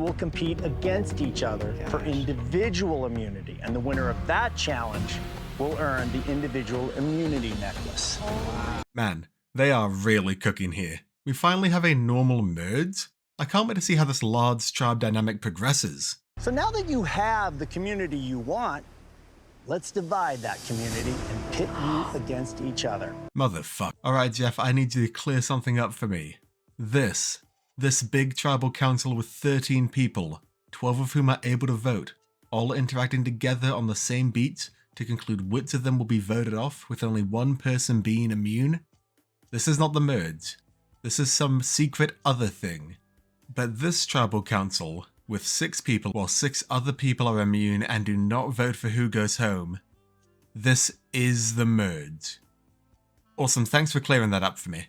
will compete against each other for individual immunity, and the winner of that challenge will earn the individual immunity necklace. Man, they are really cooking here. We finally have a normal merge. I can't wait to see how this large tribe dynamic progresses. So now that you have the community you want, let's divide that community and pit you against each other. Motherfuck. Alright, Jeff, I need you to clear something up for me. This big tribal council with 13 people, 12 of whom are able to vote, all interacting together on the same beat to conclude which of them will be voted off with only one person being immune? This is not the merge. This is some secret other thing. But this tribal council, with 6 people while 6 other people are immune and do not vote for who goes home, this is the merge. Awesome, thanks for clearing that up for me.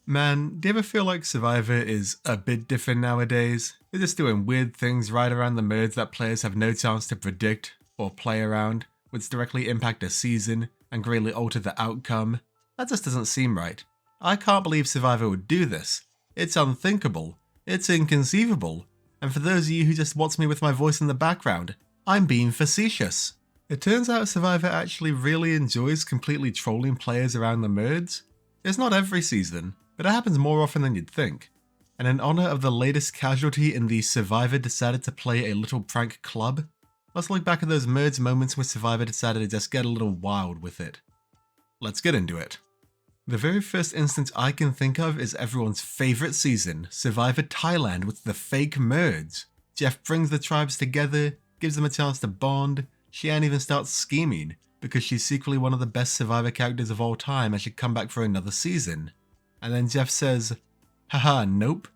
Man, do you ever feel like Survivor is a bit different nowadays? They're just doing weird things right around the merge that players have no chance to predict or play around, which directly impact a season and greatly alter the outcome. That just doesn't seem right. I can't believe Survivor would do this. It's unthinkable. It's inconceivable. And for those of you who just watch me with my voice in the background, I'm being facetious. It turns out Survivor actually really enjoys completely trolling players around the merge. It's not every season, but it happens more often than you'd think. And in honor of the latest casualty in the Survivor decided to play a little prank club, let's look back at those merge moments where Survivor decided to just get a little wild with it. Let's get into it. The very first instance I can think of is everyone's favourite season, Survivor Thailand, with the fake merge. Jeff brings the tribes together, gives them a chance to bond. Xian even starts scheming, because she's secretly one of the best Survivor characters of all time and should come back for another season. And then Jeff says, haha, nope.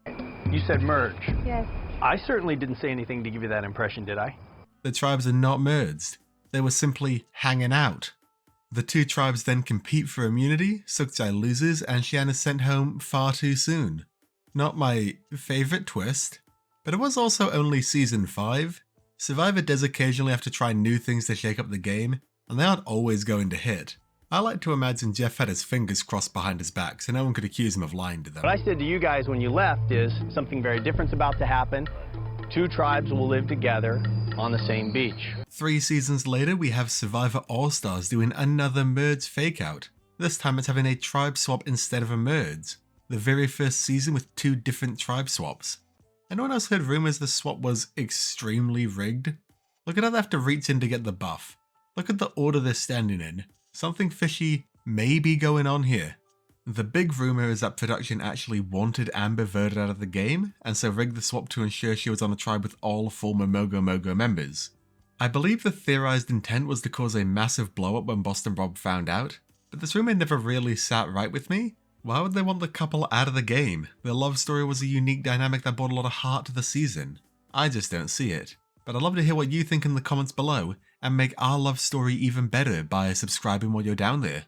You said merge. Yes. I certainly didn't say anything to give you that impression, did I? The tribes are not merged. They were simply hanging out. The 2 tribes then compete for immunity, Sukjai loses, and Xian is sent home far too soon. Not my favourite twist, but it was also only Season 5. Survivor does occasionally have to try new things to shake up the game, and they aren't always going to hit. I like to imagine Jeff had his fingers crossed behind his back so no one could accuse him of lying to them. What I said to you guys when you left is something very different's about to happen. 2 tribes will live together on the same beach. 3 seasons later, we have Survivor All-Stars doing another merge fake-out. This time it's having a tribe swap instead of a merge. The very first season with 2 different tribe swaps. Anyone else heard rumors this swap was extremely rigged? Look at how they have to reach in to get the buff. Look at the order they're standing in. Something fishy may be going on here. The big rumor is that production actually wanted Amber voted out of the game, and so rigged the swap to ensure she was on a tribe with all former Mogo Mogo members. I believe the theorized intent was to cause a massive blow-up when Boston Rob found out, but this rumor never really sat right with me. Why would they want the couple out of the game? Their love story was a unique dynamic that brought a lot of heart to the season. I just don't see it. But I'd love to hear what you think in the comments below, and make our love story even better by subscribing while you're down there.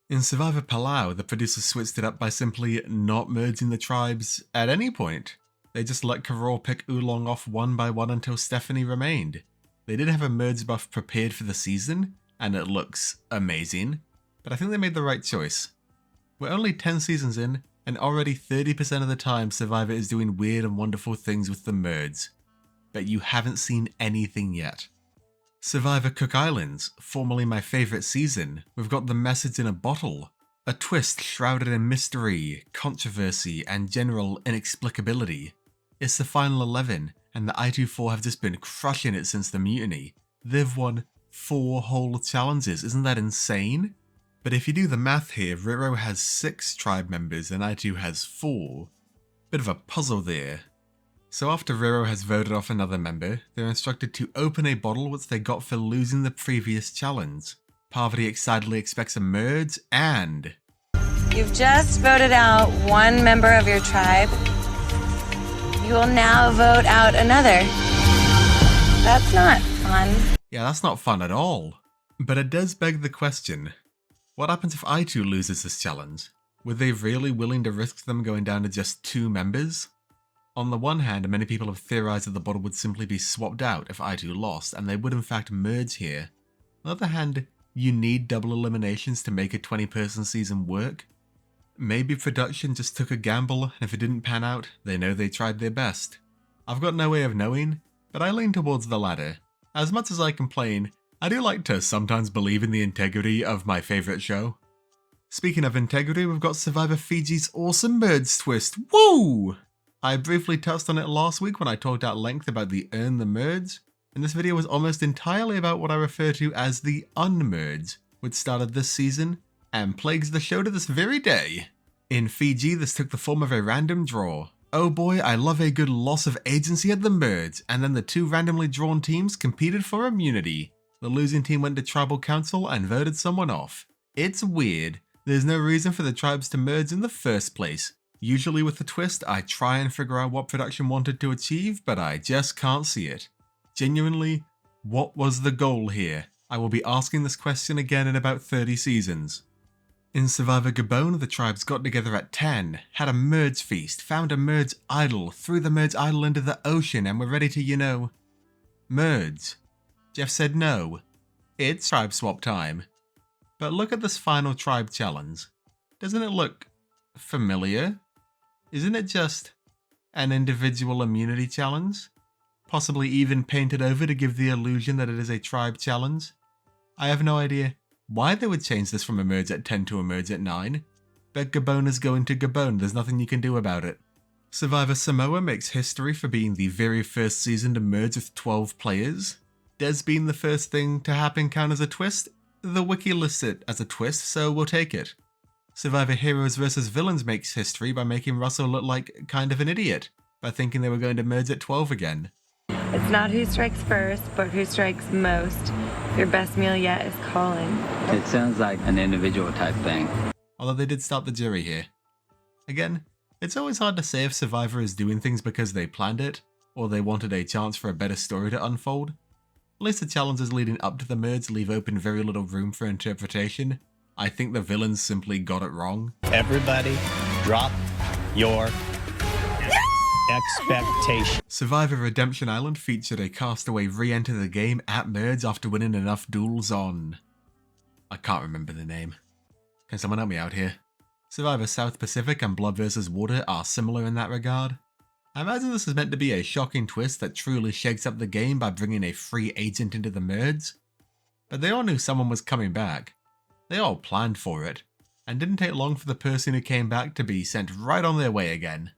In Survivor Palau, the producers switched it up by simply not merging the tribes at any point. They just let Karol pick Oolong off one by one until Stephanie remained. They did have a merge buff prepared for the season, and it looks amazing, but I think they made the right choice. We're only 10 seasons in, and already 30% of the time Survivor is doing weird and wonderful things with the merge. But you haven't seen anything yet. Survivor Cook Islands, formerly my favourite season, we've got the message in a bottle. A twist shrouded in mystery, controversy, and general inexplicability. It's the final 11, and the I24 have just been crushing it since the mutiny. They've won 4 whole challenges, isn't that insane? But if you do the math here, Riro has 6 tribe members and I2 has 4. Bit of a puzzle there. So after Riro has voted off another member, they're instructed to open a bottle which they got for losing the previous challenge. Parvati excitedly expects a merge, and You've just voted out one member of your tribe. You will now vote out another. That's not fun. yeah, that's not fun at all. But it does beg the question, what happens if I2 loses this challenge? Were they really willing to risk them going down to just 2 members? On the one hand, many people have theorized that the bottle would simply be swapped out if I2 lost, and they would in fact merge here. On the other hand, you need double eliminations to make a 20-person season work. Maybe production just took a gamble, and if it didn't pan out, they know they tried their best. I've got no way of knowing, but I lean towards the latter. As much as I complain, I do like to sometimes believe in the integrity of my favourite show. Speaking of integrity, we've got Survivor Fiji's awesome merge twist. Woo! I briefly touched on it last week when I talked at length about the earn the merge, and this video was almost entirely about what I refer to as the unmerge, which started this season and plagues the show to this very day. In Fiji, this took the form of a random draw. Oh boy, I love a good loss of agency at the merge, and then the two randomly drawn teams competed for immunity. The losing team went to tribal council and voted someone off. It's weird. There's no reason for the tribes to merge in the first place. Usually with the twist, I try and figure out what production wanted to achieve, but I just can't see it. Genuinely, what was the goal here? I will be asking this question again in about 30 seasons. In Survivor Gabon, the tribes got together at 10, had a merge feast, found a merge idol, threw the merge idol into the ocean, and were ready to, merge. Jeff said no. It's tribe swap time. But look at this final tribe challenge. Doesn't it look familiar? Isn't it just an individual immunity challenge? Possibly even painted over to give the illusion that it is a tribe challenge? I have no idea why they would change this from a merge at 10 to a merge at 9. But Gabon is going to Gabon, there's nothing you can do about it. Survivor Samoa makes history for being the very first season to merge with 12 players. Does being the first thing to happen count as a twist? The wiki lists it as a twist, so we'll take it. Survivor Heroes vs Villains makes history by making Russell look like kind of an idiot, by thinking they were going to merge at 12 again. It's not who strikes first, but who strikes most. Your best meal yet is calling. It sounds like an individual type thing. Although they did start the jury here. Again, it's always hard to say if Survivor is doing things because they planned it, or they wanted a chance for a better story to unfold. At least the challenges leading up to the merge leave open very little room for interpretation. I think the villains simply got it wrong. Everybody, drop your expectation. Survivor Redemption Island featured a castaway re-enter the game at merge after winning enough duels on... I can't remember the name. Can someone help me out here? Survivor South Pacific and Blood vs Water are similar in that regard. I imagine this is meant to be a shocking twist that truly shakes up the game by bringing a free agent into the merge. But they all knew someone was coming back. They all planned for it, and didn't take long for the person who came back to be sent right on their way again.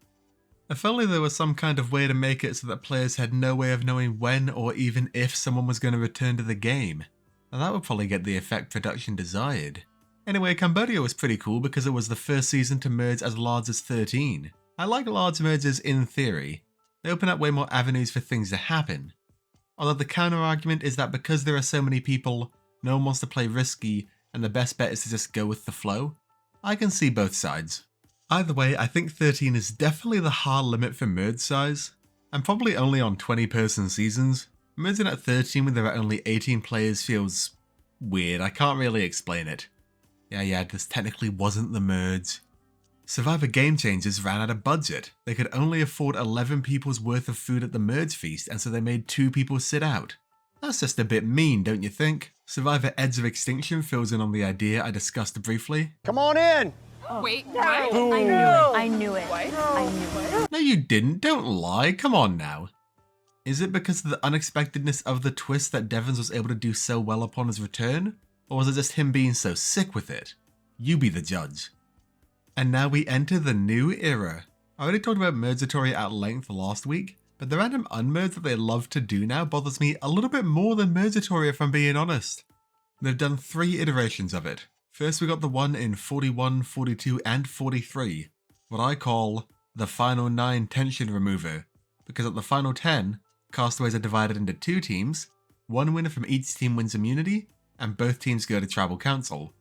If only there was some kind of way to make it so that players had no way of knowing when or even if someone was going to return to the game. And that would probably get the effect production desired. Anyway, Cambodia was pretty cool because it was the first season to merge as large as 13. I like large merges in theory. They open up way more avenues for things to happen. Although the counter argument is that because there are so many people, no one wants to play risky and the best bet is to just go with the flow. I can see both sides. Either way, I think 13 is definitely the hard limit for merge size, and probably only on 20-person seasons. Merging at 13 when there are only 18 players feels weird. I can't really explain it. Yeah, this technically wasn't the merge. Survivor Game Changers ran out of budget. They could only afford 11 people's worth of food at the merge feast, and so they made 2 people sit out. That's just a bit mean, don't you think? Survivor Edge of Extinction fills in on the idea I discussed briefly. Come on in. Wait, what? I knew it. No, you didn't. Don't lie. Come on now. Is it because of the unexpectedness of the twist that Devons was able to do so well upon his return? Or was it just him being so sick with it? You be the judge. And now we enter the new era. I already talked about Mergatory at length last week, but the random unmerge that they love to do now bothers me a little bit more than Mergatory if I'm being honest. They've done 3 iterations of it. First we got the one in 41, 42 and 43, what I call the final 9 tension remover, because at the final 10, castaways are divided into 2 teams, 1 winner from each team wins immunity, and both teams go to tribal council.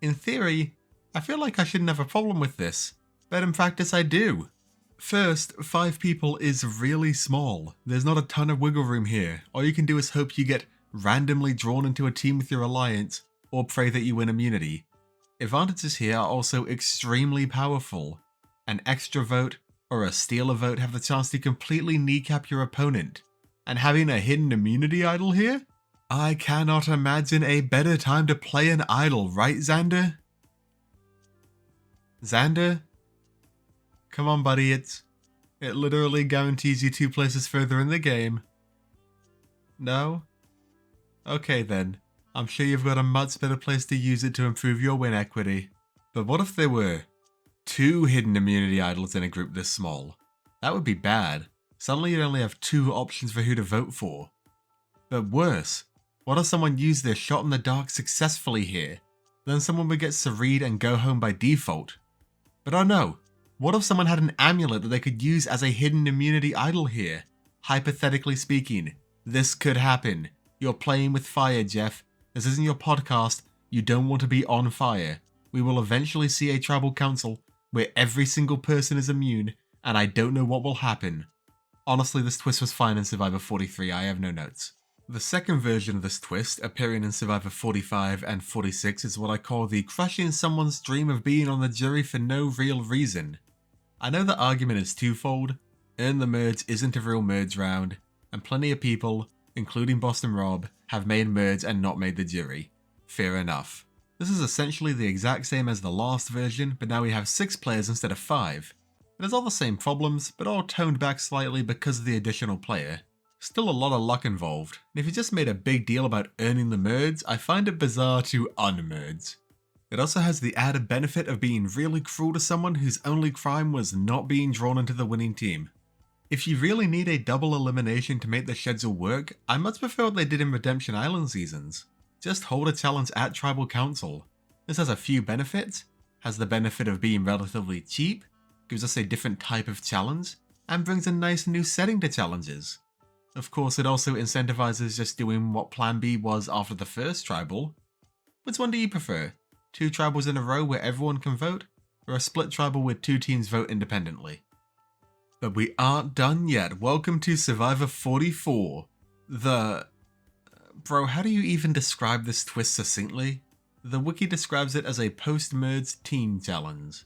In theory, I feel like I shouldn't have a problem with this, but in practice I do. First, 5 people is really small. There's not a ton of wiggle room here. All you can do is hope you get randomly drawn into a team with your alliance, or pray that you win immunity. Advantages here are also extremely powerful. An extra vote or a steal a vote have the chance to completely kneecap your opponent. And having a hidden immunity idol here? I cannot imagine a better time to play an idol, right Xander? Xander? Come on buddy, it's It literally guarantees you 2 places further in the game. No? Okay then. I'm sure you've got a much better place to use it to improve your win equity. But what if there were 2 hidden immunity idols in a group this small? That would be bad. Suddenly you'd only have 2 options for who to vote for. But worse, what if someone used their shot in the dark successfully here? Then someone would get Sareed and go home by default. But oh no, what if someone had an amulet that they could use as a hidden immunity idol here? Hypothetically speaking, this could happen. You're playing with fire, Jeff. This isn't your podcast. You don't want to be on fire. We will eventually see a tribal council where every single person is immune, and I don't know what will happen. Honestly, this twist was fine in Survivor 43, I have no notes. The second version of this twist, appearing in Survivor 45 and 46, is what I call the crushing someone's dream of being on the jury for no real reason. I know the argument is twofold. Earn the Merge isn't a real Merge round, and plenty of people, including Boston Rob, have made Merge and not made the jury. Fair enough. This is essentially the exact same as the last version, but now we have 6 players instead of 5. It has all the same problems, but all toned back slightly because of the additional player. Still a lot of luck involved, and if you just made a big deal about earning the Merge, I find it bizarre to unmerge. It also has the added benefit of being really cruel to someone whose only crime was not being drawn into the winning team. If you really need a double elimination to make the schedule work, I much prefer what they did in Redemption Island seasons. Just hold a challenge at Tribal Council. This has a few benefits, has the benefit of being relatively cheap, gives us a different type of challenge, and brings a nice new setting to challenges. Of course, it also incentivizes just doing what Plan B was after the first tribal. Which one do you prefer? 2 tribals in a row where everyone can vote, or a split tribal where 2 teams vote independently? But we aren't done yet. Welcome to Survivor 44. Bro, how do you even describe this twist succinctly? The wiki describes it as a post-merge team challenge.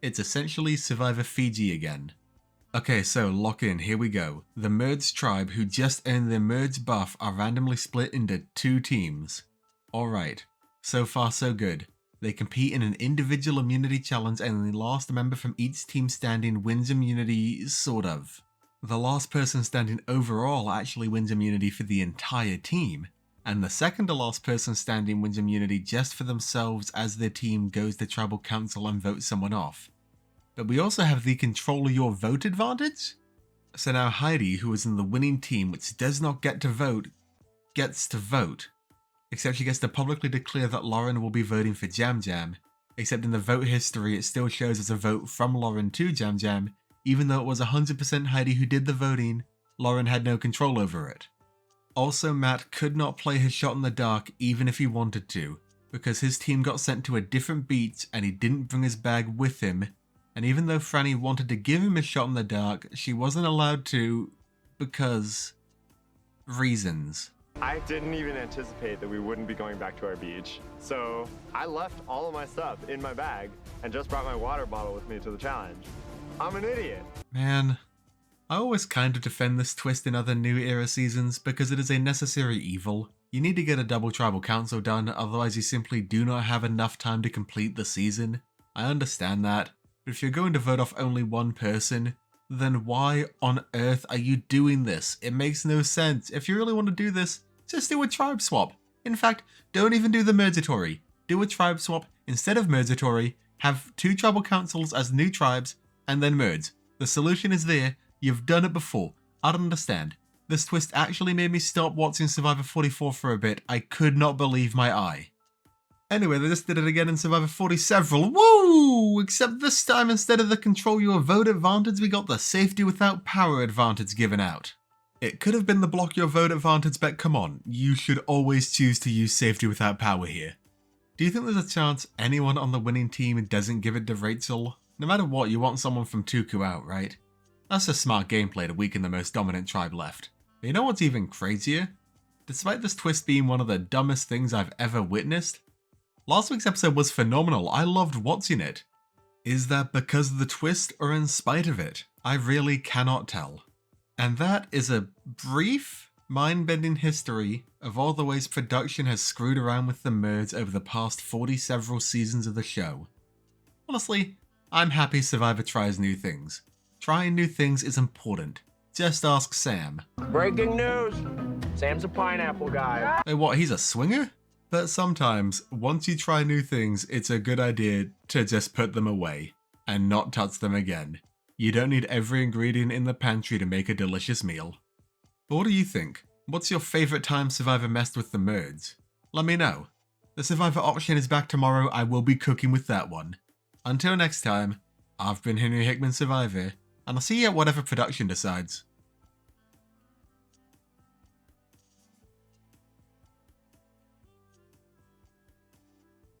It's essentially Survivor Fiji again. Okay, so lock in, here we go. The merged tribe who just earned their merge buff are randomly split into 2 teams. Alright, so far so good. They compete in an individual immunity challenge and the last member from each team standing wins immunity, sort of. The last person standing overall actually wins immunity for the entire team, and the second to last person standing wins immunity just for themselves as their team goes to tribal council and votes someone off. But we also have the control your vote advantage? So now Heidi, who is in the winning team which does not get to vote, gets to vote. Except she gets to publicly declare that Lauren will be voting for Jam Jam, except in the vote history it still shows as a vote from Lauren to Jam Jam, even though it was 100% Heidi who did the voting, Lauren had no control over it. Also, Matt could not play his shot in the dark even if he wanted to, because his team got sent to a different beach and he didn't bring his bag with him, and even though Franny wanted to give him a shot in the dark, she wasn't allowed to because reasons. I didn't even anticipate that we wouldn't be going back to our beach, so I left all of my stuff in my bag and just brought my water bottle with me to the challenge. I'm an idiot. Man, I always kind of defend this twist in other New Era seasons because it is a necessary evil. You need to get a double tribal council done, otherwise you simply do not have enough time to complete the season. I understand that, but if you're going to vote off only one person, then why on earth are you doing this? It makes no sense. If you really want to do this, just do a tribe swap. In fact, don't even do the mergatory. Do a tribe swap instead of mergatory, have 2 tribal councils as new tribes, and then merge. The solution is there. You've done it before. I don't understand. This twist actually made me stop watching Survivor 44 for a bit. I could not believe my eye. Anyway, they just did it again in Survivor 40 several. Woo! Except this time, instead of the control your vote advantage, we got the safety without power advantage given out. It could have been the block your vote advantage, but come on, you should always choose to use safety without power here. Do you think there's a chance anyone on the winning team doesn't give it to Rachel? No matter what, you want someone from Tuku out, right? That's just smart gameplay to weaken the most dominant tribe left. But you know what's even crazier? Despite this twist being one of the dumbest things I've ever witnessed, last week's episode was phenomenal. I loved watching it. Is that because of the twist or in spite of it? I really cannot tell. And that is a brief, mind-bending history of all the ways production has screwed around with the merge over the past 40 several seasons of the show. Honestly, I'm happy Survivor tries new things. trying new things is important. Just ask Sam. Breaking news! Sam's a pineapple guy. Oh, what, he's a swinger? But sometimes, once you try new things, it's a good idea to just put them away and not touch them again. You don't need every ingredient in the pantry to make a delicious meal. But what do you think? What's your favourite time Survivor messed with the merds? Let me know. The Survivor option is back tomorrow. I will be cooking with that one. Until next time, I've been Henry Hickman Survivor, and I'll see you at whatever production decides.